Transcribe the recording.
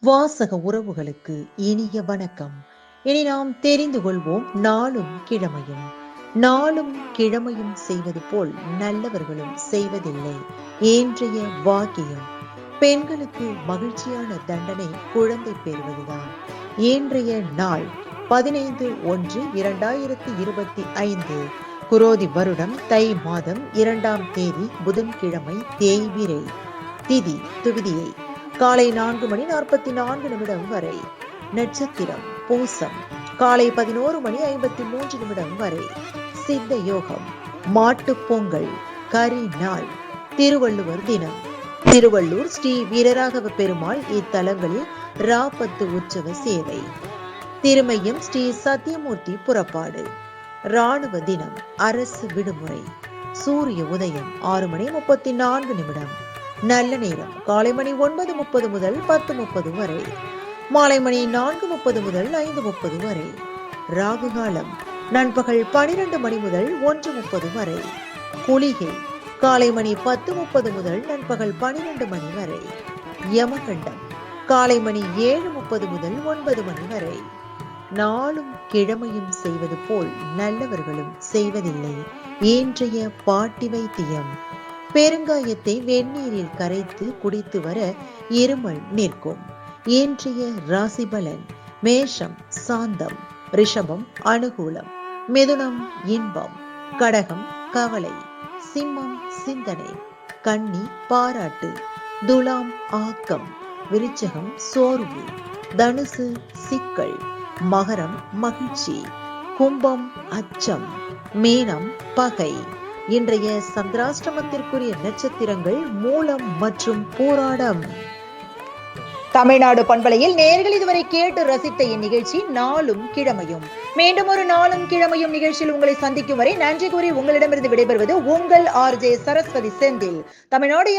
வாசக உறவுகளுக்கு இனிய வணக்கம். இனி நாம் தெரிந்து கொள்வோம் நாளும் கிழமையும். நாளும் கிழமையும் செய்வது போல் நல்லவர்களும் செய்வதில்லை. இன்றைய வாக்கியம்: பெண்களுக்கு மகிழ்ச்சியான தண்டனை குழந்தை பெறுவதுதான். இன்றைய நாள் 15/1/2025, குரோதி வருடம் தை மாதம் 2ஆம் தேதி புதன்கிழமை, தேய்பிறை. திதி துவிதியை காலை 4:44 வரை. நட்சத்திரம் பூசம். காலை 11:53 வரை. சித்த யோகம் மாட்டுப் பொங்கல், கரி நாள், திருவள்ளுவர் தினம். திருவள்ளூர் ஸ்ரீ வீரராகவ பெருமாள் இத்தலங்களில் ராபத்து உற்சவ சேவை. திருமையம் ஸ்ரீ சத்தியமூர்த்தி புறப்பாடு. இராணுவ தினம், அரசு விடுமுறை. சூரிய உதயம் 6:34. நல்ல நேரம் காலை மணி 9:30 முதல் 10:30 வரை. மாலை மணி 4:30 முதல் 5:30 வரை. ராகு காலம் நண்பகல் 12 மணி முதல் 1:30 வரை. குளிகை காலை மணி 10:30 முதல் நண்பகல் 12 மணி வரை. யமகண்டம் காலை மணி 7:30 முதல் 9 மணி வரை. நாளும் கிழமையும் செய்வது போல் நல்லவர்களும் செய்வதில்லை. இன்றைய பாட்டி வைத்தியம்: பெருங்காயத்தை வெந்நீரில் கரைத்து குடித்து வர இருமல் நிற்கும். இன்றைய ராசி பலன்: மேஷம் சாந்தம், ரிஷபம் அனுகூலம், மிதுனம் இன்பம், கடகம் கவலை, சிம்மம் சிந்தனை, கன்னி பாராட்டு, துலாம் ஆக்கம், விருச்சகம் சோர்வு, தனுசு சிக்கல், மகரம் மகிழ்ச்சி, கும்பம் அச்சம், மீனம் பகை. இன்றைய சந்திராஷ்டமத்திற்குரிய நட்சத்திரங்கள் மூலம் மற்றும் பூராடம். தமிழ்நாடு பண்பலையில் நேயர்கள் இதுவரை கேட்டு ரசித்த இந்நிகழ்ச்சி நாளும் கிழமையும். மீண்டும் ஒரு நாளும் கிழமையும் நிகழ்ச்சியில் உங்களை சந்திக்கும் வரை நன்றி கூறி உங்களிடமிருந்து விடைபெறுவது உங்கள் RJ சரஸ்வதி செந்தில். தமிழ்நாடு